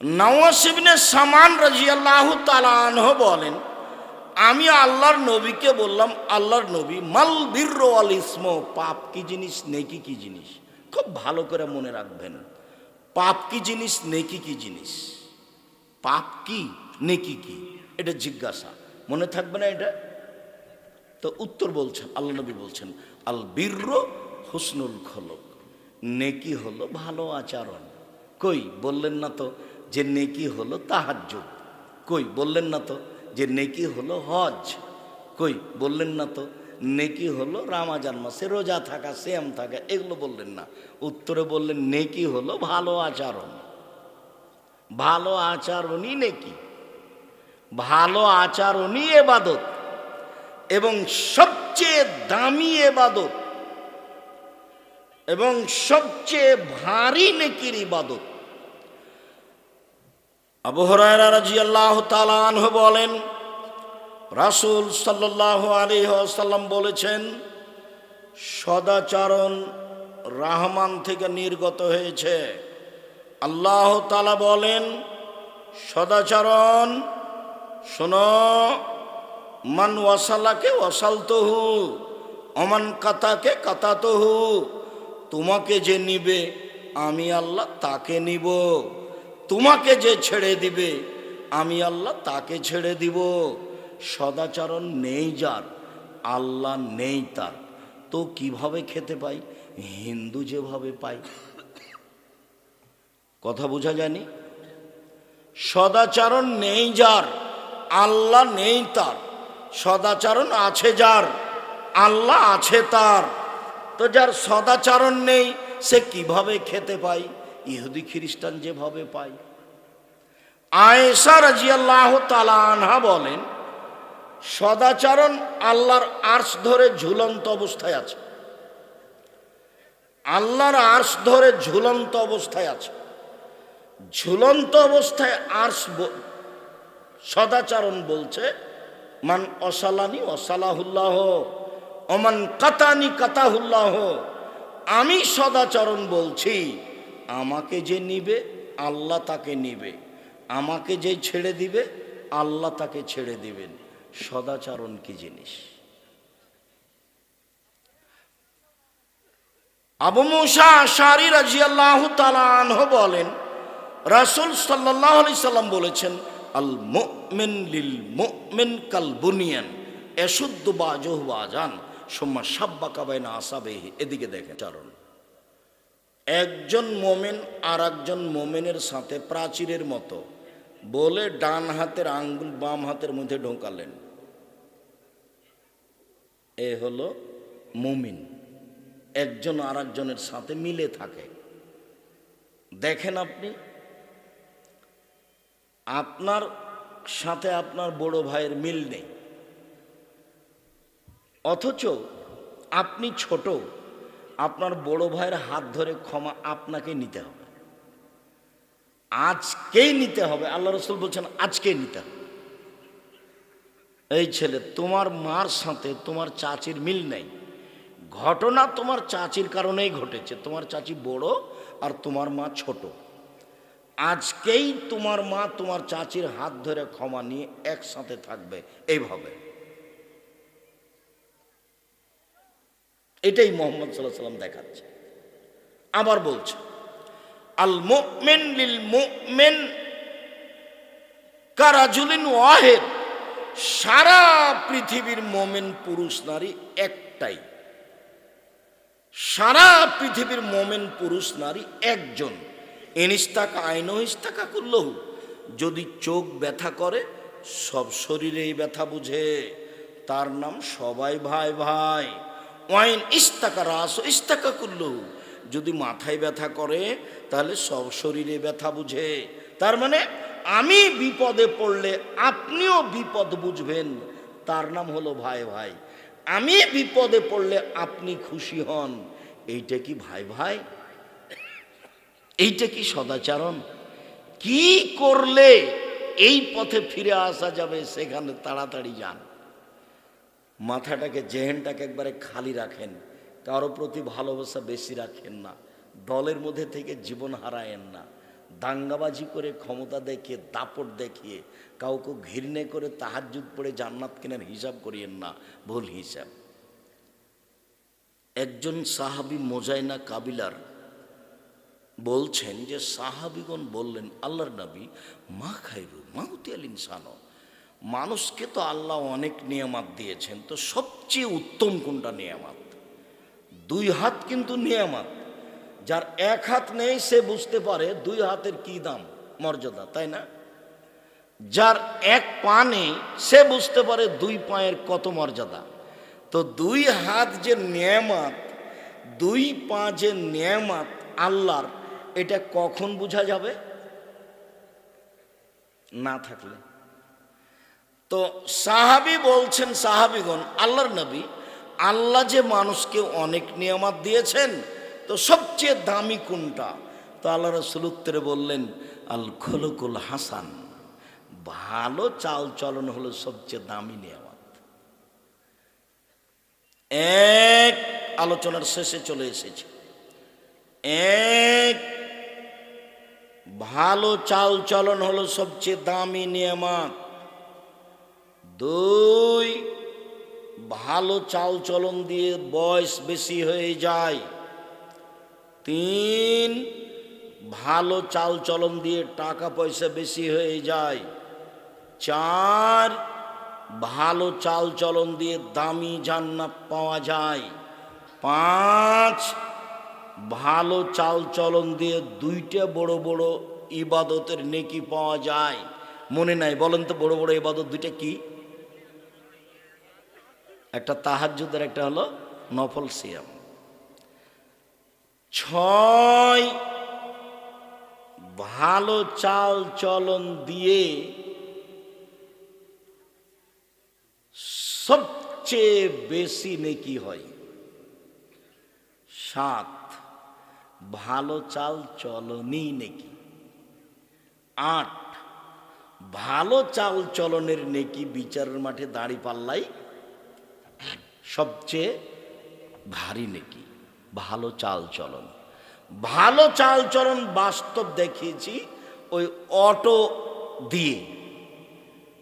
নওয়াস ইবনে সামান রাদিয়াল্লাহু তাআলা আনহু বলেন, আমি আল্লাহর নবীকে বললাম, আল্লাহর নবী, মাল বিররু ওয়াল ইসম, পাপ কি জিনিস, নেকি কি জিনিস? খুব ভালো করে মনে রাখবেন, পাপ কি জিনিস, নেকি কি জিনিস? পাপ কি, নেকি কি, এটা জিজ্ঞাসা, মনে থাকবে না এটা? তো উত্তর বলছেন, আল্লাহ নবী বলছেন, আল বিররু হুসনুল খুলুক, নেকি হলো ভালো আচরণ। কই বললেন না তো যে নেকি হলো তাহাজ্জুদ? কই বললেন না তো যে নেকি হলো হজ? কই বললেন না তো নেকি হলো রমজান মাসে রোজা থাকা, সিয়াম থাকা? এগুলো বললেন না, উত্তরে বললেন নেকি হলো ভালো আচরণ। ভালো আচরণই নেকি, ভালো আচরণই ইবাদত, এবং সবচেয়ে দামি ইবাদত এবং সবচেয়ে ভারী নেকির ইবাদত। আবু হুরায়রা রাদিয়াল্লাহু তাআলা আনহু বলেন, রাসূল সাল্লাল্লাহু আলাইহি ওয়াসাল্লাম বলেছেন, সদাচরণ রহমান থেকে নির্গত হয়েছে। আল্লাহ তাআলা বলেন, সদাচরণ শোনো, মান ওয়াসালাকে ওয়াসালতুহু ওমান কাতাকে কাতাতুহু, তোমাকে যে নিবে আমি আল্লাহ তাকে নিব, তোমাকে যে ছেড়ে দিবে আমি আল্লাহ তাকে ছেড়ে দিব। সদাচরণ নেই যার, আল্লাহ নেই তার, তো কিভাবে খেতে পাই? হিন্দু যেভাবে পাই। কথা বোঝা যায়নি? সদাচরণ নেই যার, আল্লাহ নেই তার। সদাচরণ আছে যার, আল্লাহ আছে তার। তো যার সদাচরণ নেই সে কিভাবে খেতে পায়? ইহুদি খ্রিস্টান যেভাবে পায়। আয়েশা রাদিয়াল্লাহু তাআলা আনহা বলেন, সদাচরণ আল্লাহর আরশ ধরে ঝুলন্ত অবস্থায় আছে। আল্লাহর আরশ ধরে ঝুলন্ত অবস্থায় আছে। ঝুলন্ত অবস্থায় আরশ, সদাচরণ বলছে, মান অসালানি অসালাহুল্লাহ ওমান কাতানি কাতাহুল্লাহ, আমি সদাচরণ বলছি, আমাকে যে নিবে আল্লাহ তাকে নিবে, আমাকে যে ছেড়ে দিবে আল্লাহ তাকে ছেড়ে দিবেন। সদাচরণ কি জিনিস? আবু মুসা আশআরী রাদিয়াল্লাহু তাআলা আনহু বলেন, রাসূল সাল্লাল্লাহু আলাইহি সাল্লাম বলেছেন, আল মুমিন লিল মুমিন কাল বুনিয়ান ইয়াশুদ্দু বাযুহু বাযান সুম্মা শাব্বাকা বাইনা আসাবিহি। এদিকে দেখেন, চারণ, একজন মোমেন আর একজন মোমেনের সাথে প্রাচীরের মতো বলে ডান হাতের আঙ্গুল বাম হাতের মধ্যে ঢোকালেন, এ হলো মুমিন। একজন আর একজনের সাথে মিলে থাকে। দেখেন, আপনি আপনার সাথে আপনার বড় ভাইয়ের মিল নেই, অথচ আপনি ছোট, আপনার বড় ভাইয়ের হাত ধরে ক্ষমা আপনাকে নিতে হবে, আজকেই নিতে হবে। আল্লাহ রাসূল বলছেন আজকেই নিতে হবে। এই ছেলে, তোমার মার সাথে তোমার চাচির মিল নেই, ঘটনা তোমার চাচির কারণেই ঘটেছে, তোমার চাচি বড় আর তোমার মা ছোট। আজকেই তোমার মা তোমার চাচির হাত ধরে ক্ষমা নিয়ে একসাথে থাকবে, এইভাবে। এটাই মুহাম্মদ সাল্লাল্লাহু আলাইহি সাল্লাম দেখাচ্ছে। আবার বলছে, আল মুমিন লিল মুমিন কারাজুলিন ওয়াহিদ, সারা পৃথিবীর মুমিন পুরুষ নারী একটাই। সারা পৃথিবীর মুমিন পুরুষ নারী একজন। ইনিস্তাকা আইনু ইস্তাকা কুল্লহু, যদি চোখ ব্যথা করে সব শরীরেই ব্যথা বুঝে, তার নাম সবাই ভাই ভাই। ওয়াইন ইস্তাকা রাস ইস্তাকা কুল্লহু, যদি মাথায় ব্যথা করে তাহলে সব শরীরে ব্যথা বুঝে। তার মানে আমি বিপদে পড়লে আপনিও বিপদ বুঝবেন, তার নাম হলো ভাই ভাই। আমি বিপদে পড়লে আপনি খুশি হন, এইটা কি ভাই ভাই? এইটা কি সদাচরণ? কি করলে এই পথে ফিরে আসা যাবে সেখানে তাড়াতাড়ি যান। মাথাটাকে, জেহেনটাকে একবারে খালি রাখেন, কারো প্রতি ভালোবাসা বেশি রাখেন না, দলের মধ্যে থেকে জীবন হারায়েন না, দাঙ্গাবাজি করে, ক্ষমতা দেখিয়ে, দাপট দেখিয়ে, কাউকে ঘৃণে করে তাহাজ্জুদ পড়ে জান্নাত কেনার হিসাব করিয়েন না, ভুল হিসাব। একজন সাহাবী মোজাইনা কাবিলার বলছেন যে সাহাবীগণ বললেন, আল্লাহর নবী, মা খাইরু মাউতিয়াল ইনসানো, মানুষকে তো আল্লাহ অনেক নিয়ামত দিয়েছেন, তো সবচেয়ে উত্তম কোনটা নিয়ামত? 2 হাত কিন্তু নিয়ামত। যার 1 হাত নেই সে বুঝতে পারে 2 হাতের কি দাম, মর্যাদা, তাই না? যার 1 পা নেই সে বুঝতে পারে 2 পায়ের কত মর্যাদা। তো 2 হাত যে নিয়ামত, 2 পা যে নিয়ামত আল্লাহর, এটা কখন বোঝা যাবে? না থাকলে। তো সাহাবী বলছেন, সাহাবীগণ, আল্লাহর নবী, আল্লাহ যে মানুষকে অনেক নিয়ামত দিয়েছেন, তো সবচেয়ে দামি কোনটা? তো আল্লাহ রাসূল উত্তরে বললেন, আল খুলুকুল হাসান, ভালো চাল চলন হলো সবচেয়ে দামি নিয়ামত। এক, আলোচনার শেষে চলে এসেছে। এক, ভালো চাল চলন হলো সবচেয়ে দামি নিয়ামত। 2, ভালো চাল চলন দিয়ে বয়স বেশি হয়ে যায়। 3, ভালো চাল চলন দিয়ে টাকা পয়সা বেশি হয়ে যায়। 4, ভালো চাল চলন দিয়ে দামি জান্নাত পাওয়া যায়। 5, ভালো চাল চলন দিয়ে 2টা বড় বড় ইবাদতের নেকি পাওয়া যায়। মনে নাই? বলেন তো, বড় বড় ইবাদত 2টা কি? একটা তাহাজ্জুদ আর একটা হলো নফল সিয়াম। 6, ভালো চাল চলন দিয়ে সবচেয়ে বেশি নেকি হয়। 7, ভালো চাল চলনই নেকি। 8, ভালো চাল চলনের নেকি বিচারের মাঠে দাঁড়ি পাল্লাই সবচেয়ে ভারী নেকি, ভালো চাল চলন। ভালো চাল চলন বাস্তব দেখিয়েছি। ওই অটো দিয়ে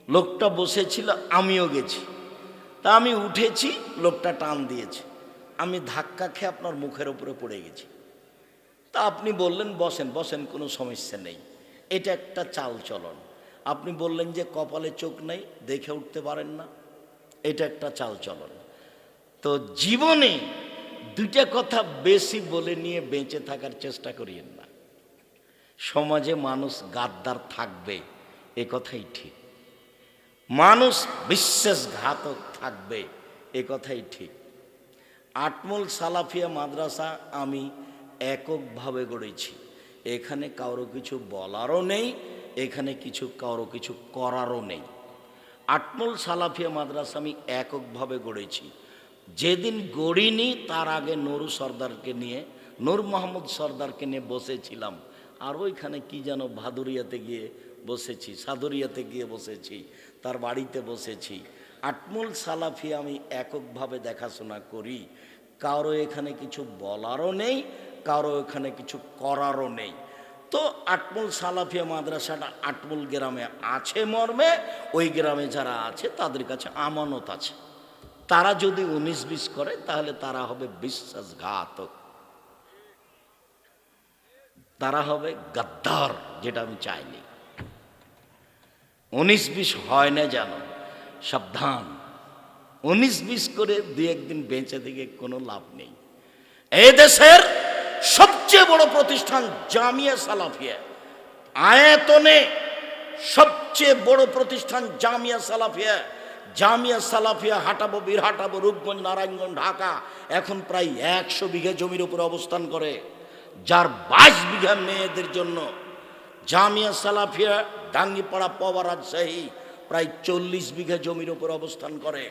লোকটা বসেছিল, আমিও গেছি, তা আমি উঠেছি, লোকটা টান দিয়েছে, আমি ধাক্কা খেয়ে আপনার মুখের উপরে পড়ে গেছি। তা আপনি বললেন বসেন, বসেন, কোনো সমস্যা নেই। এটা একটা চাল চলন। আপনি বললেন যে কপালে চোখ নেই, দেখে উঠতে পারেন না, এটা একটা চাল চলন। তো জীবনে 2টা কথা বেশি বলে নিয়ে বেঁচে থাকার চেষ্টা করিয়েন না। সমাজে মানুষ গাদ্দার থাকবে, এ কথাই ঠিক। মানুষ বিশ্বাসঘাতক থাকবে, এ কথাই ঠিক। আটমল সালাফিয়া মাদ্রাসা আমি এককভাবে গড়েছি। এখানে কারো কিছু বলারও নেই, এখানে কারো কিছু করারও নেই। আটমল সালাফিয়া মাদ্রাসা আমি এককভাবে গড়েছি। যেদিন গড়িনি তার আগে নুরু সর্দারকে নিয়ে, নূর মোহাম্মদ সর্দারকে নিয়ে বসেছিলাম। আর ওইখানে কি যেন ভাদুরিয়াতে গিয়ে বসেছি, সাদুরিয়াতে গিয়ে বসেছি, তার বাড়িতে বসেছি। আটমল সালাফি আমি এককভাবে দেখাশোনা করি। কারো এখানে কিছু বলারও নেই, কারো এখানে কিছু করারও নেই। তো আটমল সালাফিয়া মাদ্রাসাটা আটমল গ্রামে আছে মর্মে, ওই গ্রামে যারা আছে তাদের কাছে আমানত আছে। তারা যদি 19-20 করে তাহলে তারা হবে বিশ্বাসঘাতক, তারা হবে গাদ্দার, যেটা আমি চাইনি। 19-20 হয় না জানো, সাবধান। 19-20 করে 2-1 দিন বেঁচে থেকে কোনো লাভ নেই। এই দেশের সবচেয়ে বড় প্রতিষ্ঠান জামিয়া সালাফিয়া, আয়তনে সবচেয়ে বড় প্রতিষ্ঠান জামিয়া সালাফিয়া। জামিয়া সালাফিয়া হাটাবো, বীরহাটাবো, রূপগঞ্জ, নারায়ণগঞ্জ, ঢাকা এখন প্রায় 100 বিঘা জমির উপরে অবস্থান করে, যার 22 বিঘা মেয়েদের জন্য। জামিয়া সালাফিয়া ডাঙ্গিপাড়া, পবা, রাজশাহী প্রায় 40 বিঘা জমির উপর অবস্থান করে।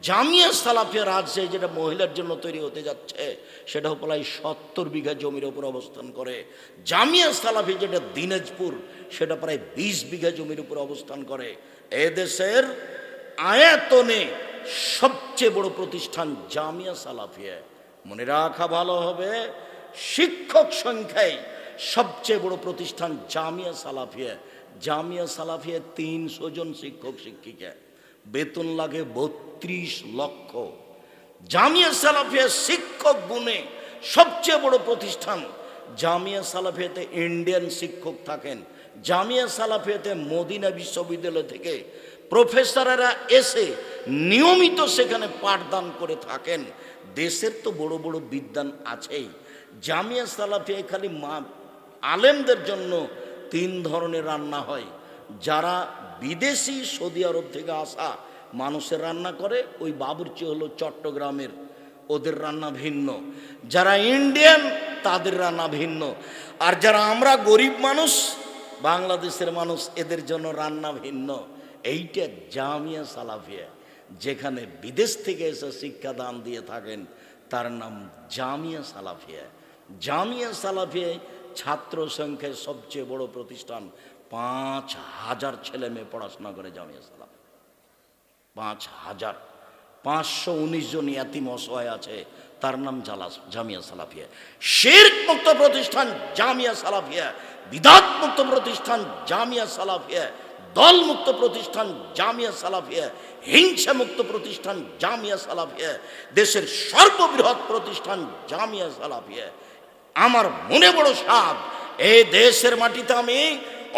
জামিয়া সালাফিয়া রাজশাহী যেটা মহিলার জন্য তৈরি হতে যাচ্ছে, সেটা প্রায় 70 বিঘা জমির উপর অবস্থান করে। জামিয়া সালাফি যেটা দিনাজপুর, সেটা প্রায় 20 বিঘা জমির উপর অবস্থান করে। এদেশের আয়তনে সবচেয়ে বড় প্রতিষ্ঠান জামিয়া সালাফিয়া। মনে রাখা ভালো হবে, শিক্ষক সংখ্যায় সবচেয়ে বড় প্রতিষ্ঠান জামিয়া সালাফিয়া। জামিয়া সালাফিয়া 300 জন শিক্ষক শিক্ষিকা, বেতন লাগে 32 লক্ষ। জামিয়া সালাফিয়া শিক্ষক গুণে সবচেয়ে বড় প্রতিষ্ঠান। জামিয়া সালাফিয়াতে ইন্ডিয়ান শিক্ষক থাকেন। জামিয়া সালাফিয়াতে মদিনা বিশ্ববিদ্যালয় থেকে প্রফেসররা এসে নিয়মিত সেখানে পাঠদান করে থাকেন। দেশের তো বড় বড় বিদ্বান আছেই। জামিয়া সালাফিয়া খালি আলেমদের জন্য 3 ধরনের রান্না হয়। যারা বিদেশি সৌদি আরব থেকে আসা মানুষের রান্না করে, ওই বাবুর্চি হলো চট্টগ্রামের, ওদের রান্না ভিন্ন। যারা ইন্ডিয়ান তাদের রান্না ভিন্ন। আর যারা আমরা গরিব মানুষ, বাংলাদেশের মানুষ, এদের জন্য রান্না ভিন্ন। এইটা জামিয়া সালাফিয়া। যেখানে বিদেশ থেকে এসে শিক্ষাদান দিয়ে থাকেন তার নাম জামিয়া সালাফিয়া। জামিয়া সালাফিয়ায় ছাত্র সংখ্যায় সবচেয়ে বড় প্রতিষ্ঠান। 5000 ছেলে মেয়ে পড়াশোনা করে জামিয়া সালাফিয়া। 5000। 519 জন ইয়াতিম অসহায় আছে, তার নাম জামিয়া সালাফিয়া। শিরক মুক্ত প্রতিষ্ঠান জামিয়া সালাফিয়া। বিদআত মুক্ত প্রতিষ্ঠান জামিয়া সালাফিয়া। দল মুক্ত প্রতিষ্ঠান জামিয়া সালাফিয়া। হিংসা মুক্ত প্রতিষ্ঠান জামিয়া সালাফিয়া। দেশের সর্ববৃহৎ প্রতিষ্ঠান জামিয়া সালাফিয়া। আমার মনে বড় সাধ, এই দেশের মাটিতে আমি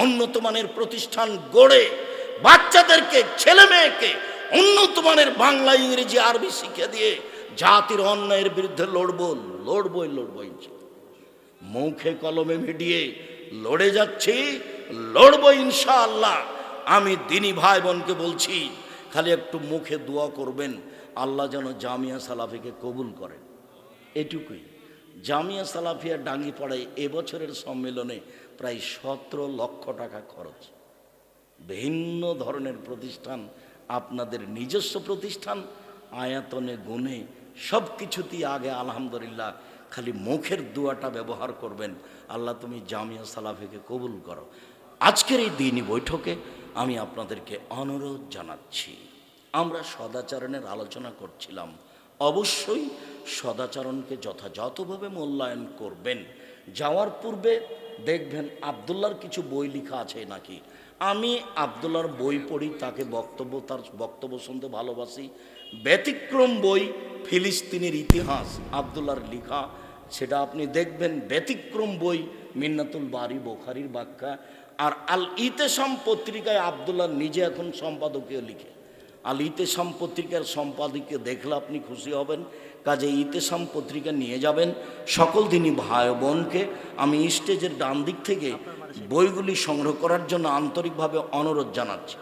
উন্নত মানের প্রতিষ্ঠান গড়ে বাচ্চাদেরকে, ছেলে মেয়েকে উন্নত মানের বাংলা, ইংরেজি, আরবি শিক্ষা দিয়ে জাতির অন্যায়ের বিরুদ্ধে লড়বই। মুখে কলমে মিডিয়ে লড়ে যাচ্ছি, লড়বো ইনশাআল্লাহ। আমি দিনী ভাই বোনকে বলছি, খালি একটু মুখে দোয়া করবেন, আল্লাহ যেন জামিয়া সালাফিকে কবুল করেন, এটুকুই। জামিয়া সালাফিয়া ডাঙ্গিপাড়ায় এবছরের সম্মেলনে প্রায় 17 লক্ষ টাকা খরচ। ভিন্ন ধরনের প্রতিষ্ঠান, আপনাদের নিজস্ব প্রতিষ্ঠান, আয়াতনে গুণে সব কিছুতেই আগে আলহামদুলিল্লাহ। খালি মুখের দোয়াটা ব্যবহার করবেন, আল্লাহ তুমি জামিয়া সালাফিকে কবুল করো। আজকের এই দিনই বৈঠকে আমি আপনাদেরকে অনুরোধ জানাচ্ছি, আমরা সদাচরণের আলোচনা করছিলাম। অবশ্যই সদাচরণকে যথাযথভাবে মূল্যায়ন করবেন। যাওয়ার পূর্বে দেখবেন আবদুল্লাহর কিছু বই লেখা আছে নাকি। আমি আবদুল্লাহর বই পড়ি, তাকে তার বক্তব্য শুনতে ভালোবাসি। ব্যতিক্রম বই ফিলিস্তিনের ইতিহাস আবদুল্লাহর লেখা, সেটা আপনি দেখবেন। ব্যতিক্রম বই মিন্নাতুল বারি বুখারীর ব্যাখ্যা। আর আল ইতেসাম পত্রিকায় আবদুল্লাহ নিজে এখন সম্পাদকীয় লিখে। আল ইতেসাম পত্রিকার সম্পাদকীয় দেখলে আপনি খুশি হবেন। কাজে ইতেসাম পত্রিকা নিয়ে যাবেন। সকল দিনই ভাই বোনকে আমি স্টেজের ডান দিক থেকে বইগুলি সংগ্রহ করার জন্য আন্তরিকভাবে অনুরোধ জানাচ্ছি।